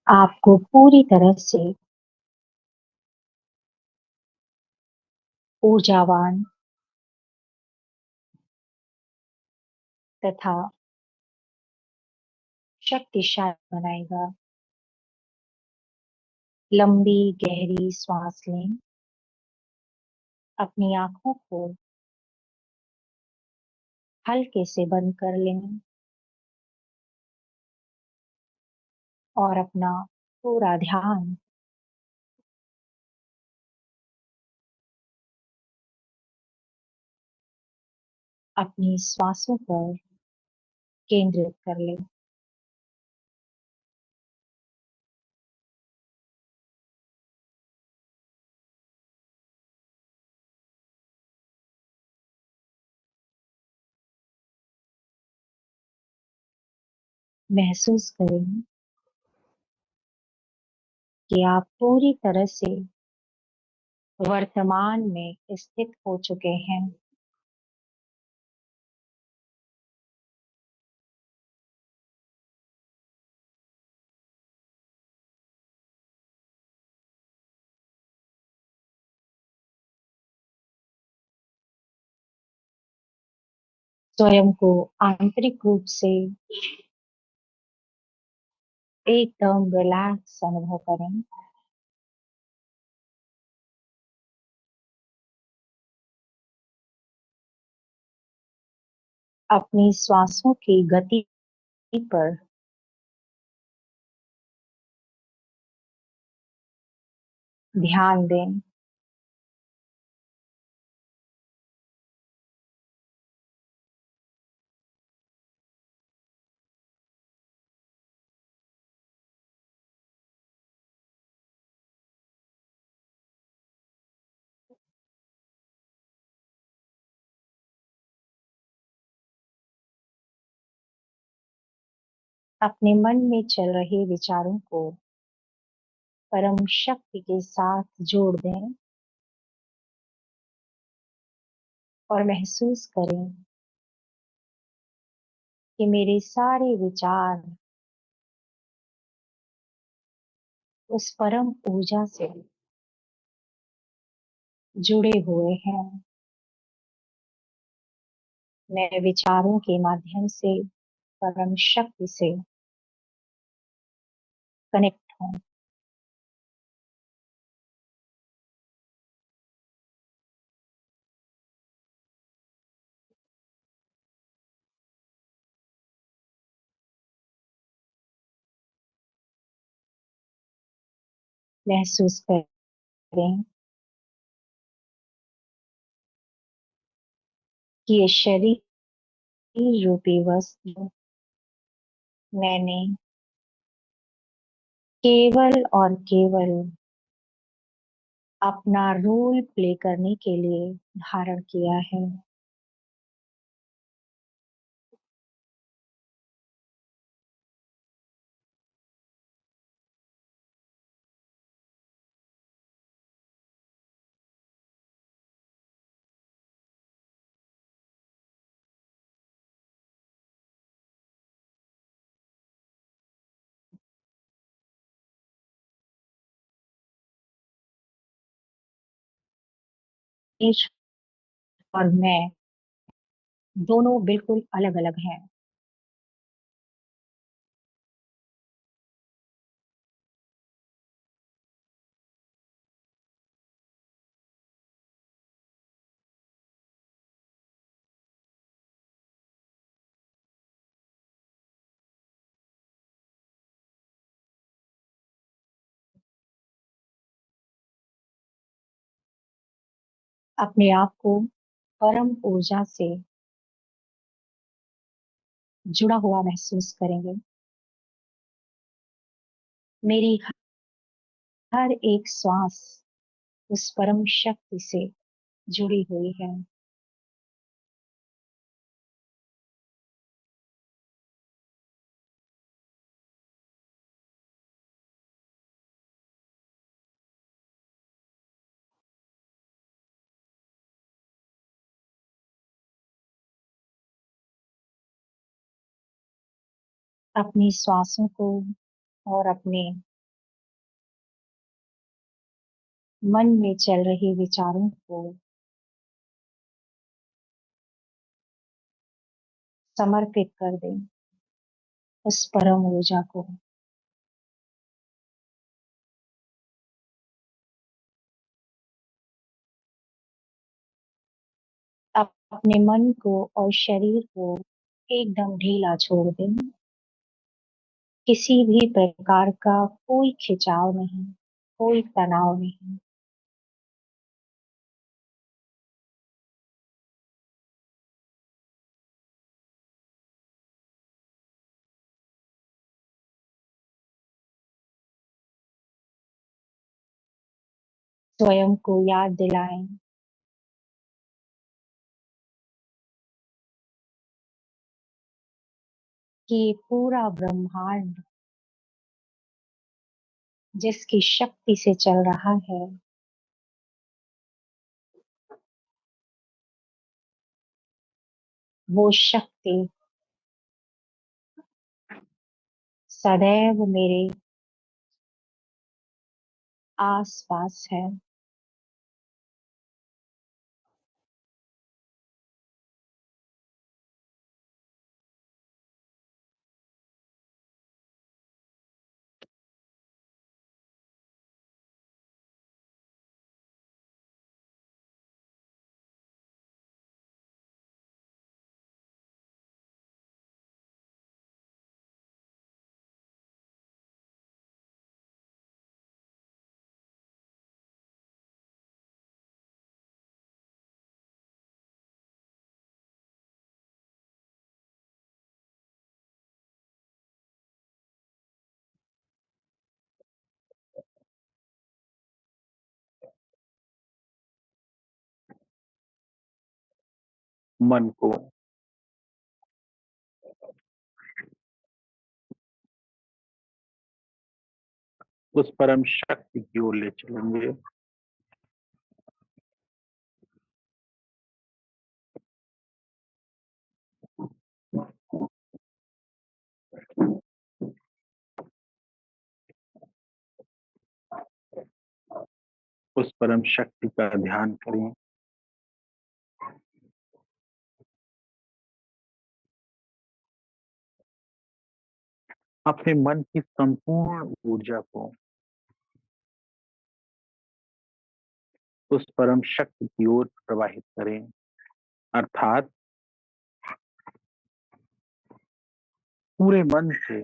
आपको पूरी तरह से ऊर्जावान तथा शक्तिशाली बनाएगा। लंबी गहरी सांस लें। अपनी आंखों को हल्के से बंद कर लें और अपना पूरा ध्यान अपनी श्वासों पर केंद्रित कर लें। महसूस करें कि आप पूरी तरह से वर्तमान में स्थित हो चुके हैं। स्वयं को आंतरिक रूप से एकदम रिलैक्स अनुभव करें। अपनी श्वासों की गति पर ध्यान दें। अपने मन में चल रहे विचारों को परम शक्ति के साथ जोड़ दें और महसूस करें कि मेरे सारे विचार उस परम ऊर्जा से जुड़े हुए हैं। मैं विचारों के माध्यम से परम शक्ति से कनेक्ट हूँ। महसूस करें कि ये शरीर रूपी वस्तु मैंने केवल और केवल अपना रोल प्ले करने के लिए धारण किया है। ईश और मैं दोनों बिल्कुल अलग अलग हैं। अपने आप को परम ऊर्जा से जुड़ा हुआ महसूस करेंगे। मेरी हर एक श्वास उस परम शक्ति से जुड़ी हुई है। अपनी श्वासों को और अपने मन में चल रहे विचारों को समर्पित कर दें उस परम ऊर्जा को। अपने मन को और शरीर को एकदम ढीला छोड़ दें। किसी भी प्रकार का कोई खिंचाव नहीं, कोई तनाव नहीं। स्वयं को याद दिलाएं कि ये पूरा ब्रह्मांड जिसकी शक्ति से चल रहा है, वो शक्ति सदैव मेरे आस पास है। मन को उस परम शक्ति की ओर ले चलेंगे। उस परम शक्ति का ध्यान करें। अपने मन की संपूर्ण ऊर्जा को उस परम शक्ति की ओर प्रवाहित करें, अर्थात पूरे मन से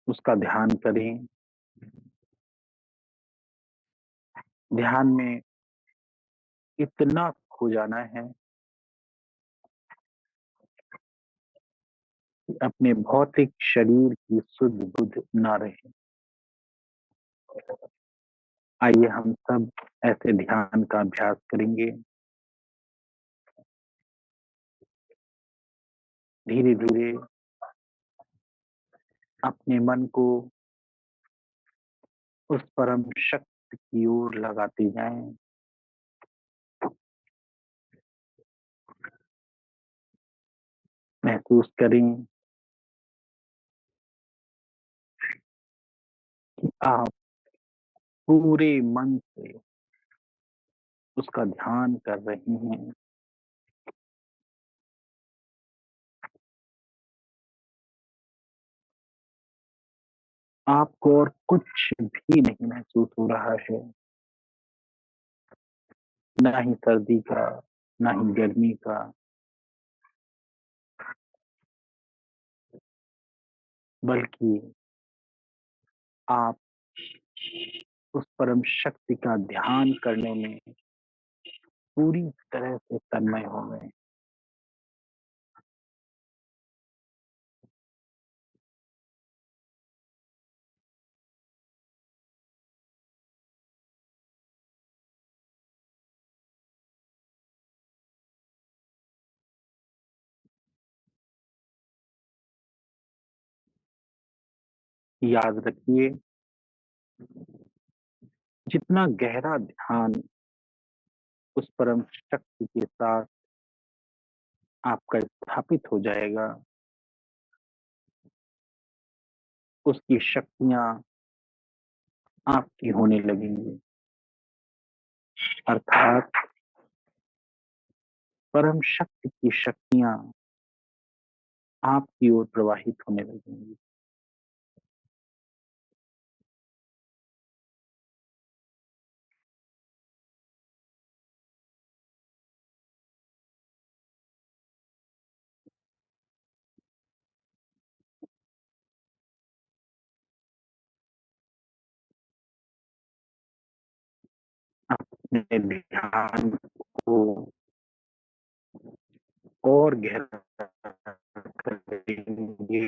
उसका ध्यान करें। ध्यान में इतना खो जाना है कि अपने भौतिक शरीर की सुध बुध ना रहे। आइए हम सब ऐसे ध्यान का अभ्यास करेंगे। धीरे धीरे अपने मन को उस परम शक्ति की ओर लगाते जाएं। महसूस करें कि आप पूरे मन से उसका ध्यान कर रही हैं। आपको और कुछ भी नहीं महसूस हो रहा है, ना ही सर्दी का, ना ही गर्मी का, बल्कि आप उस परम शक्ति का ध्यान करने में पूरी तरह से तन्मय हो गए। याद रखिए, जितना गहरा ध्यान उस परम शक्ति के साथ आपका स्थापित हो जाएगा, उसकी शक्तियां आपकी होने लगेंगी। अर्थात परम शक्ति की शक्तियां आपकी ओर प्रवाहित होने लगेंगी। अपने ध्यान को और गहरा करेंगे।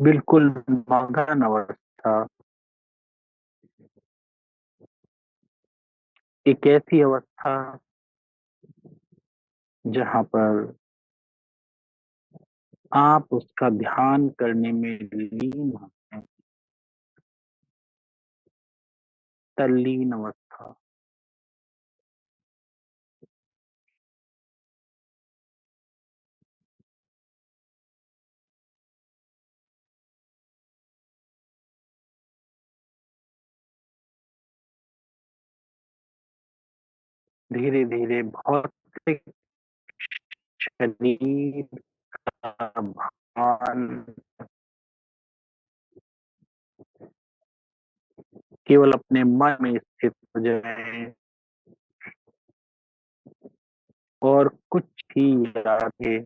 बिल्कुल मगन अवस्था एक ऐसी अवस्था जहां पर आप उसका ध्यान करने में लीन हैं, तल्लीन अवस्था। धीरे धीरे भौतिक शरीर का भान केवल अपने मन में स्थित हो जाए और कुछ ही आगे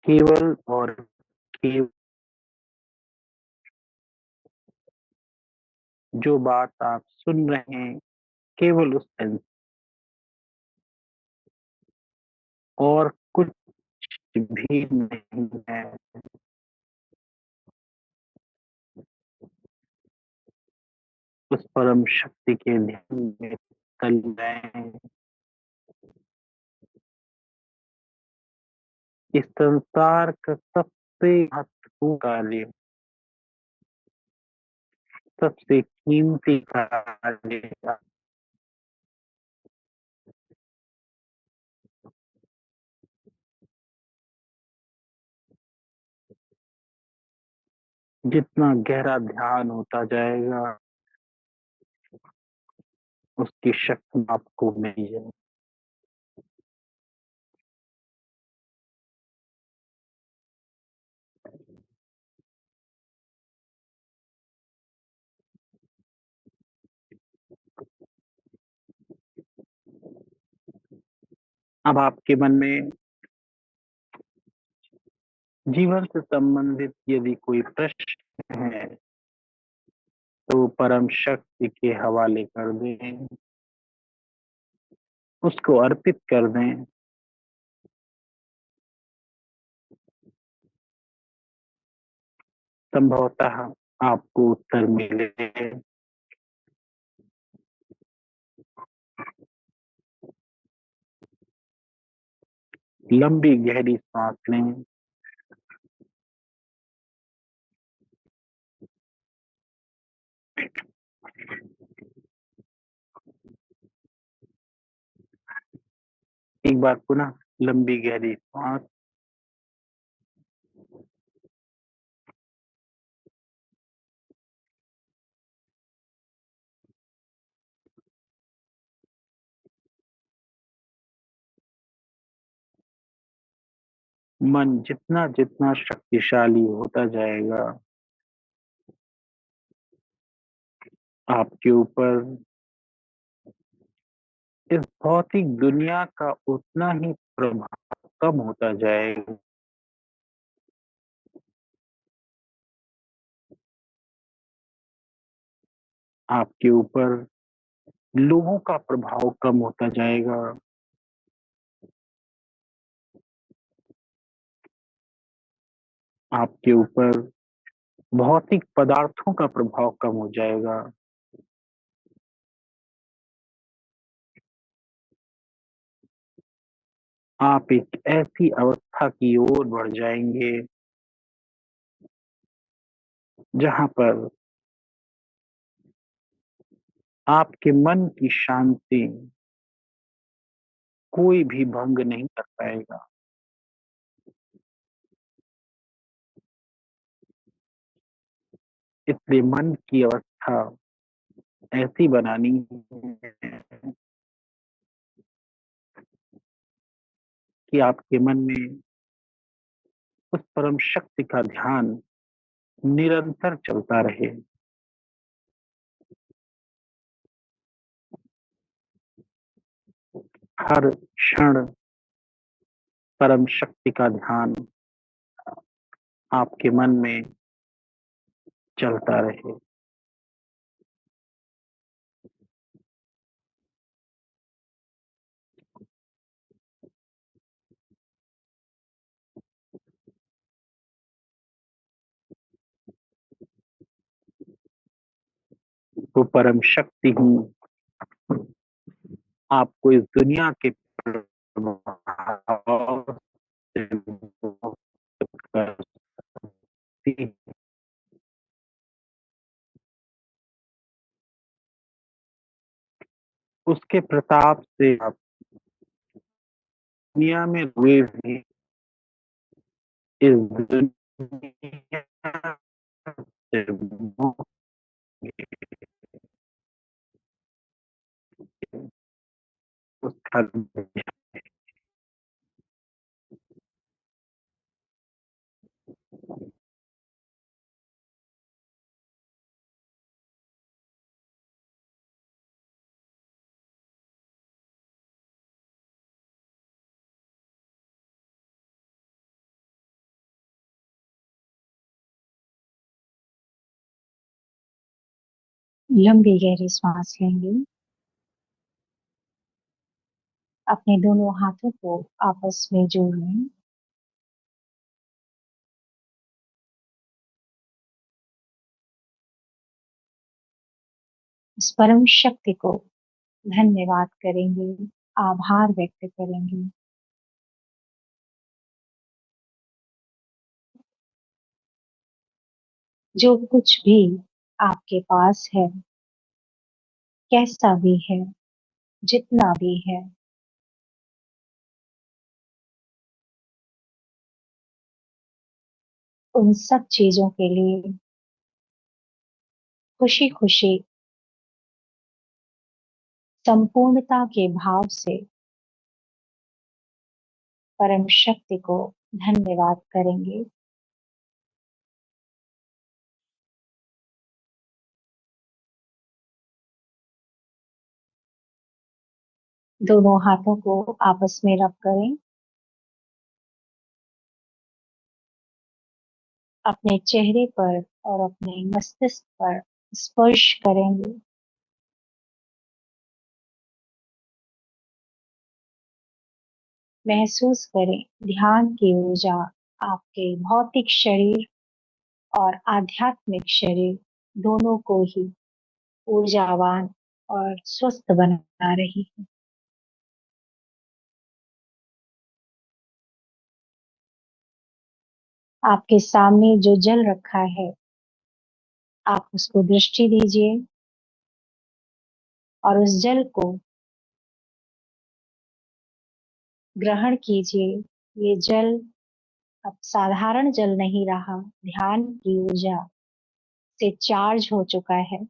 केवल और केवल जो बात आप सुन रहे हैं केवल उस और कुछ भी नहीं है। उस परम शक्ति के ध्यान में तल जाएं। इस संसार का सबसे महत्वपूर्ण कार्य, सबसे कीमती कार्य, जितना गहरा ध्यान होता जाएगा उसकी शक्ति आपको मिल जाए। अब आपके मन में जीवन से संबंधित यदि कोई प्रश्न है तो परम शक्ति के हवाले कर दें, उसको अर्पित कर दें। संभवतः आपको उत्तर मिले। लंबी गहरी सांस लें। एक बार पुनः लंबी गहरी सांस। मन जितना जितना शक्तिशाली होता जाएगा आपके ऊपर इस भौतिक दुनिया का उतना ही प्रभाव कम होता जाएगा। आपके ऊपर लोगों का प्रभाव कम होता जाएगा। आपके ऊपर भौतिक पदार्थों का प्रभाव कम हो जाएगा। आप एक ऐसी अवस्था की ओर बढ़ जाएंगे जहाँ पर आपके मन की शांति कोई भी भंग नहीं कर पाएगा। इसलिए मन की अवस्था ऐसी बनानी है कि आपके मन में उस परम शक्ति का ध्यान निरंतर चलता रहे। हर क्षण परम शक्ति का ध्यान आपके मन में चलता रहे। वो परम शक्ति ही आपको इस दुनिया के प्रभाव से मुक्त करती है। उसके प्रताप से आप दुनिया में हुए भी इस दुनिया से मुक्त उसका लंबी गहरी सांस लेंगे। अपने दोनों हाथों को आपस में जोड़ लें। इस परम शक्ति को धन्यवाद करेंगे, आभार व्यक्त करेंगे। जो कुछ भी आपके पास है, कैसा भी है, जितना भी है, उन सब चीजों के लिए खुशी खुशी संपूर्णता के भाव से परम शक्ति को धन्यवाद करेंगे। दोनों हाथों को आपस में रब करें। अपने चेहरे पर और अपने मस्तिष्क पर स्पर्श करेंगे। महसूस करें ध्यान की ऊर्जा आपके भौतिक शरीर और आध्यात्मिक शरीर दोनों को ही ऊर्जावान और स्वस्थ बना रही है। आपके सामने जो जल रखा है, आप उसको दृष्टि दीजिए और उस जल को ग्रहण कीजिए। ये जल अब साधारण जल नहीं रहा, ध्यान की ऊर्जा से चार्ज हो चुका है।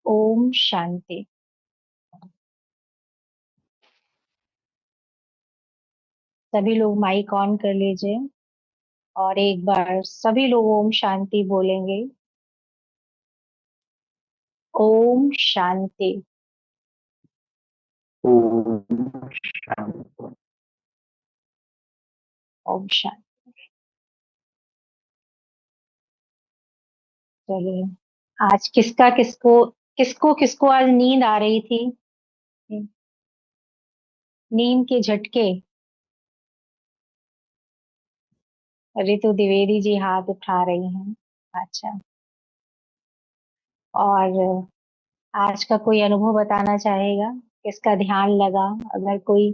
ओम शांति। सभी लोग माइक ऑन कर लीजिए और एक बार सभी लोग ओम शांति बोलेंगे। ओम शांति। ओम शांति। ओम शांति। चलिए, आज किसका किसको किसको किसको आज नींद आ रही थी? नींद के झटके। रितु द्विवेदी जी हाथ उठा रही हैं। अच्छा। और आज का कोई अनुभव बताना चाहेगा? किसका ध्यान लगा? अगर कोई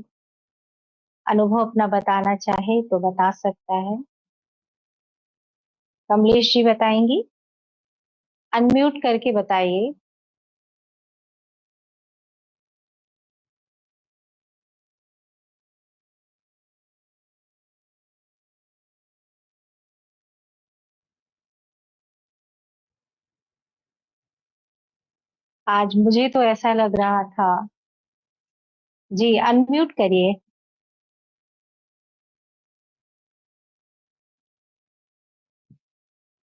अनुभव अपना बताना चाहे तो बता सकता है। कमलेश जी बताएंगी? अनम्यूट करके बताइए। आज मुझे तो ऐसा लग रहा था। जी अनम्यूट करिए।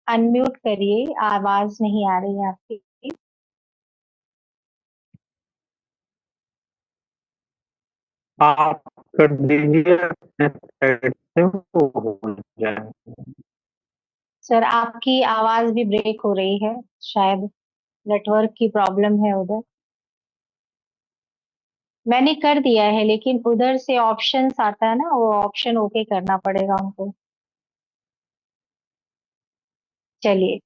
अनम्यूट करिए, आवाज नहीं आ रही है आपकी। आप कर दीजिए अपने साइड से, वो हो जाए। सर आपकी आवाज भी ब्रेक हो रही है, शायद नेटवर्क की प्रॉब्लम है उधर। मैंने कर दिया है लेकिन उधर से ऑप्शंस आता है ना, वो ऑप्शन ओके करना पड़ेगा उनको। चलिए,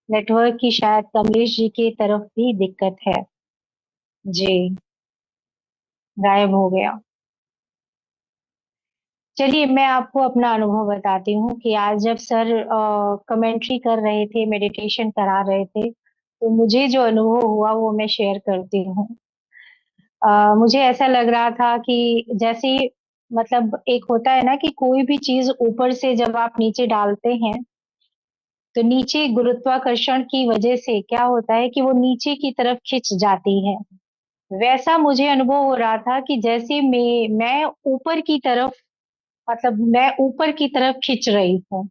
नेटवर्क की शायद कमलेश जी की तरफ भी दिक्कत है। जी, गायब हो गया। चलिए, मैं आपको अपना अनुभव बताती हूँ कि आज जब सर कमेंट्री कर रहे थे, मेडिटेशन करा रहे थे, तो मुझे जो अनुभव हुआ वो मैं शेयर करती हूँ। मुझे ऐसा लग रहा था कि जैसे, मतलब एक होता है ना कि कोई भी चीज ऊपर से जब आप नीचे डालते हैं तो नीचे गुरुत्वाकर्षण की वजह से क्या होता है कि वो नीचे की तरफ खिंच जाती है। वैसा मुझे अनुभव हो रहा था कि जैसे मैं ऊपर की तरफ, मतलब मैं ऊपर की तरफ खिंच रही हूँ।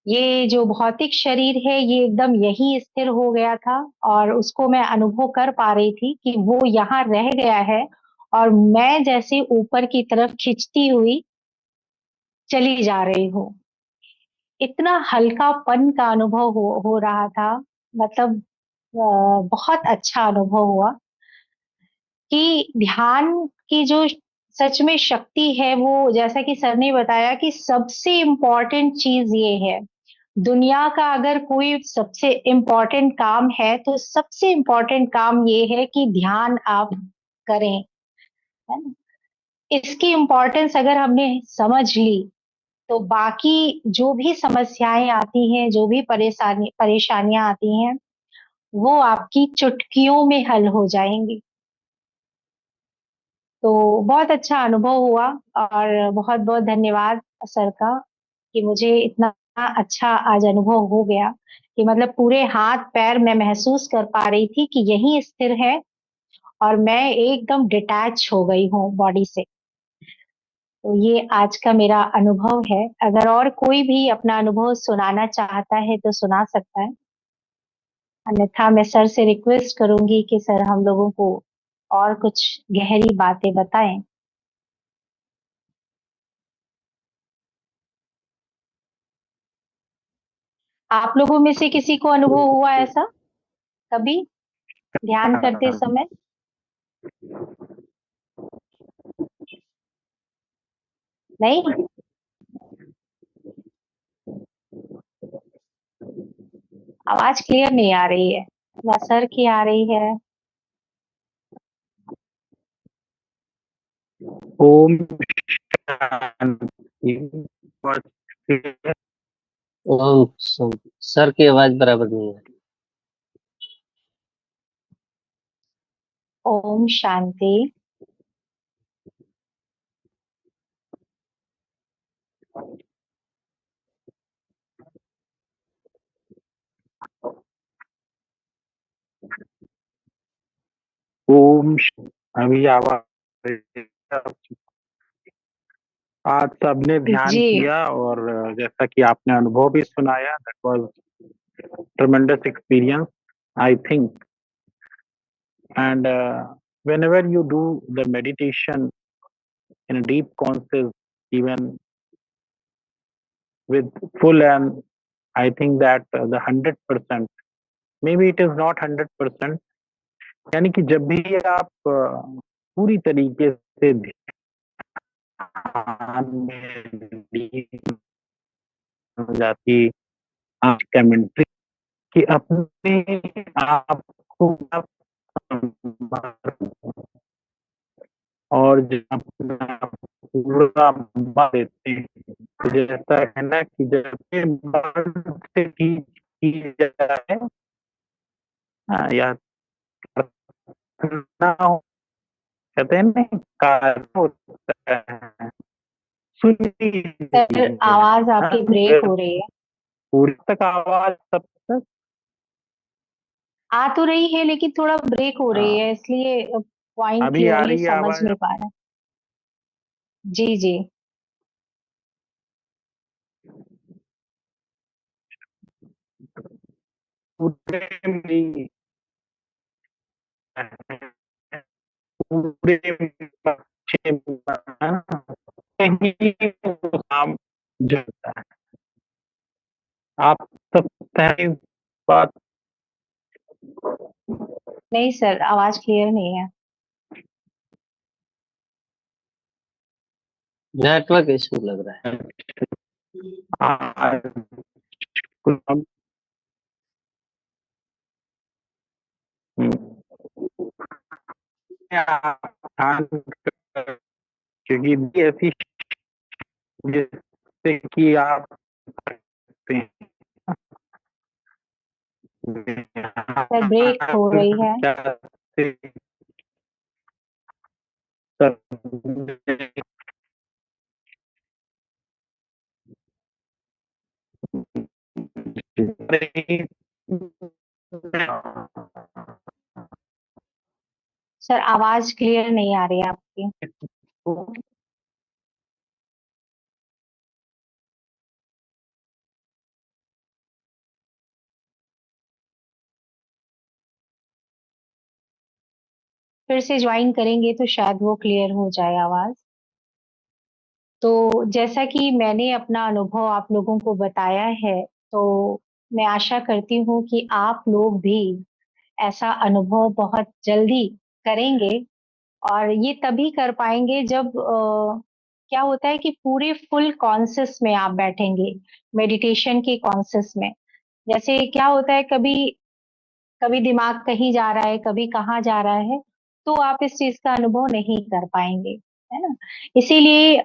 ये जो भौतिक शरीर है ये एकदम यहीं स्थिर हो गया था, और उसको मैं अनुभव कर पा रही थी कि वो यहाँ रह गया है, और मैं जैसे ऊपर की तरफ खिंचती हुई चली जा रही हूँ। इतना हल्कापन का अनुभव हो रहा था। मतलब बहुत अच्छा अनुभव हुआ कि ध्यान की जो सच में शक्ति है, वो जैसा कि सर ने बताया कि सबसे इम्पोर्टेंट चीज ये है। दुनिया का अगर कोई सबसे इम्पोर्टेंट काम है तो सबसे इम्पोर्टेंट काम ये है कि ध्यान आप करें, है ना? इसकी इम्पोर्टेंस अगर हमने समझ ली तो बाकी जो भी समस्याएं आती हैं, जो भी परेशानियां आती हैं, वो आपकी चुटकियों में हल हो जाएंगी। तो बहुत अच्छा अनुभव हुआ, और बहुत बहुत धन्यवाद सर का कि मुझे इतना अच्छा आज अनुभव हो गया कि मतलब पूरे हाथ पैर मैं महसूस कर पा रही थी कि यही स्थिर है, और मैं एकदम डिटैच हो गई हूँ बॉडी से। तो ये आज का मेरा अनुभव है। अगर और कोई भी अपना अनुभव सुनाना चाहता है तो सुना सकता है, अन्यथा मैं सर से रिक्वेस्ट करूंगी कि सर हम लोगों को और कुछ गहरी बातें बताएं। आप लोगों में से किसी को अनुभव हुआ ऐसा कभी, ध्यान करते समय? नहीं, आवाज क्लियर नहीं आ रही है, ना सर की आ रही है। ओम शांति। और फिर ओम शांति। सर की आवाज बराबर नहीं है। ओम शांति। ओम अभी आवाज, आज सबने ध्यान जी। किया, और जैसा कि आपने अनुभव भी सुनाया, that was tremendous experience, I think. And whenever you do the meditation in a deep conscious, even with full, and I think that the 100%, maybe it is not 100%, यानी कि जब भी आप पूरी तरीके से ध्यान में लीन हो जाती, कमेंट्री कि अपने आप को आप संभालो और जब अपने आप को पूरा बाँध देते हैं, तो जैसा है ना कि जैसे बर्ड से की जाए या ना हो, कहते हैं ना कार्य होता है, सुन सर लीजिए। आवाज हाँ, आपकी ब्रेक हो रही है। पूरी तक आवाज़ तब तक आ तो रही है लेकिन थोड़ा ब्रेक हो रही हाँ, है, इसलिए पॉइंट अभी आ क्लियरली रही है समझ आवाज़ नहीं अब पा रहा। जी जी। पूरे में पूरे पक्षे कहीं वो काम जलता है। आप सब पहली बात नहीं सर, आवाज क्लियर नहीं है। नेटवर्क इशू लग रहा आज हम ध्यान क्योंकि भी ऐसी जिससे कि आप सकते हैं सर ब्रेक हो रही है। क्या सर आवाज क्लियर नहीं आ रही है आपकी। फिर से ज्वाइन करेंगे तो शायद वो क्लियर हो जाए आवाज। तो जैसा कि मैंने अपना अनुभव आप लोगों को बताया है, तो मैं आशा करती हूँ कि आप लोग भी ऐसा अनुभव बहुत जल्दी करेंगे। और ये तभी कर पाएंगे जब क्या होता है कि पूरे फुल कॉन्सियस में आप बैठेंगे, मेडिटेशन के कॉन्सियस में। जैसे क्या होता है, कभी कभी दिमाग कहीं जा रहा है, कभी कहाँ जा रहा है, तो आप इस चीज का अनुभव नहीं कर पाएंगे, है ना। इसीलिए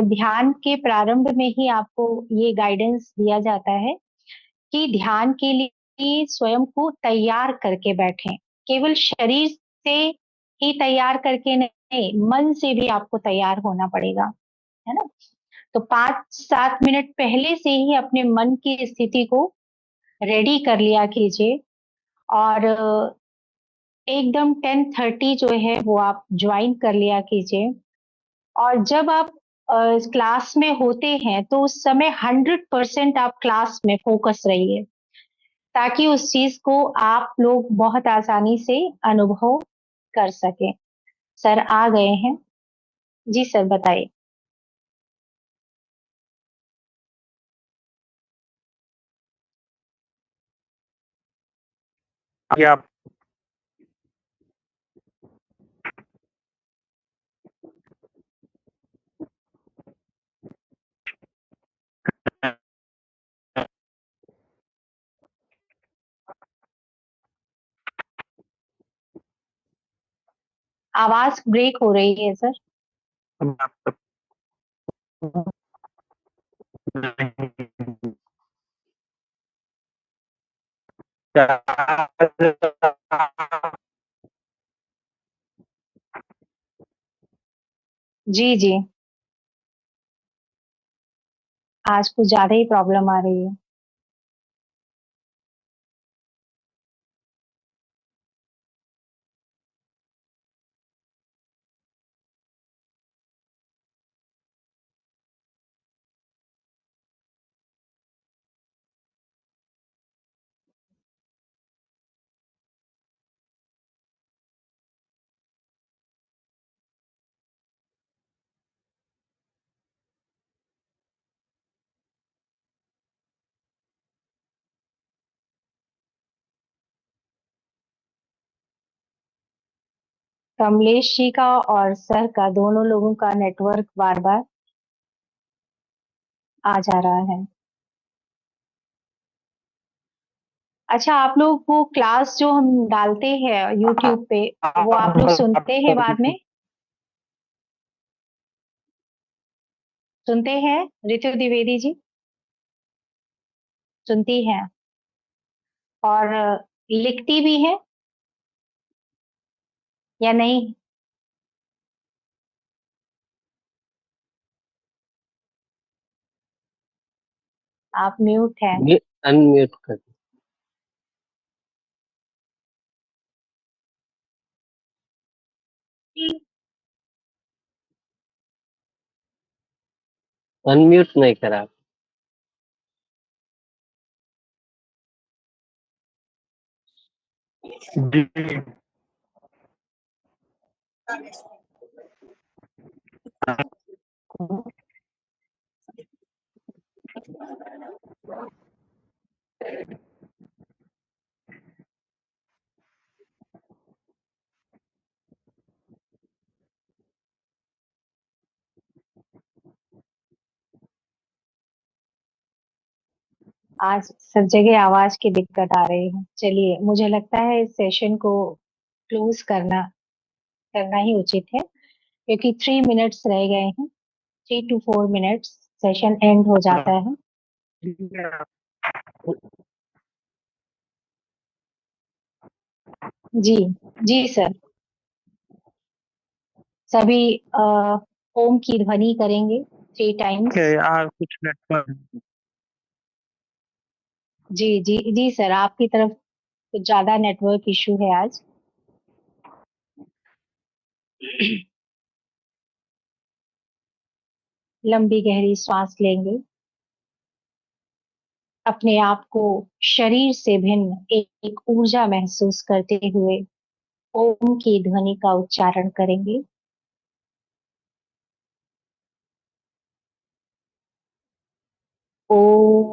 ध्यान के प्रारंभ में ही आपको ये गाइडेंस दिया जाता है कि ध्यान के लिए स्वयं को तैयार करके बैठें। केवल शरीर से ही तैयार करके नहीं, मन से भी आपको तैयार होना पड़ेगा, है ना। तो 5-7 मिनट पहले से ही अपने मन की स्थिति को रेडी कर लिया कीजिए। और एकदम 10:30 जो है वो आप ज्वाइन कर लिया कीजिए। और जब आप क्लास में होते हैं तो उस समय 100% आप क्लास में फोकस रहिए, ताकि उस चीज को आप लोग बहुत आसानी से अनुभव कर सकें। सर आ गए हैं। जी सर बताइए। आप आवाज ब्रेक हो रही है सर। जी जी। आज कुछ ज्यादा ही प्रॉब्लम आ रही है। कमलेश जी का और सर का, दोनों लोगों का नेटवर्क बार बार आ जा रहा है। अच्छा, आप लोग वो क्लास जो हम डालते हैं यूट्यूब पे, वो आप लोग सुनते हैं बाद में? सुनते हैं ऋतु द्विवेदी जी? सुनती हैं? और लिखती भी है या नहीं? आप म्यूट है। अनम्यूट कर। अनम्यूट नहीं करा। जी। आज सब जगह आवाज की दिक्कत आ रही है। चलिए, मुझे लगता है इस सेशन को क्लोज करना ही उचित है, क्योंकि 3 मिनट्स रह गए हैं। 3 to 4 मिनट्स सेशन एंड हो जाता है। जी, जी सर। सभी ओम की ध्वनि करेंगे 3 टाइम्स। कुछ नेटवर्क। जी जी जी सर, आपकी तरफ कुछ ज्यादा नेटवर्क इशू है आज। लंबी गहरी सांस लेंगे। अपने आप को शरीर से भिन्न एक ऊर्जा महसूस करते हुए ओम की ध्वनि का उच्चारण करेंगे। ओम।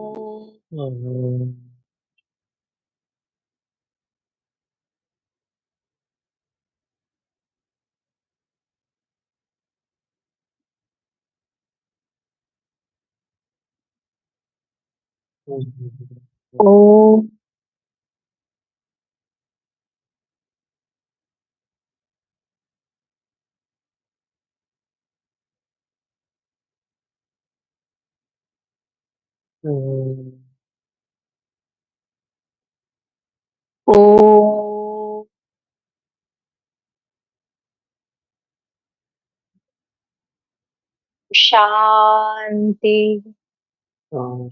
ओम। ओम। शांति।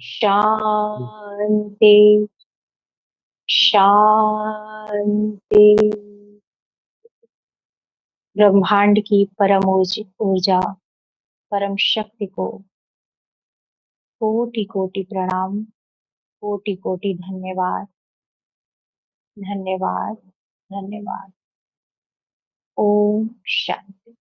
शांति। शांति। ब्रह्मांड की परम ऊर्जा, परम शक्ति को कोटि कोटि प्रणाम, कोटि कोटि धन्यवाद। धन्यवाद। धन्यवाद। ओम शांति।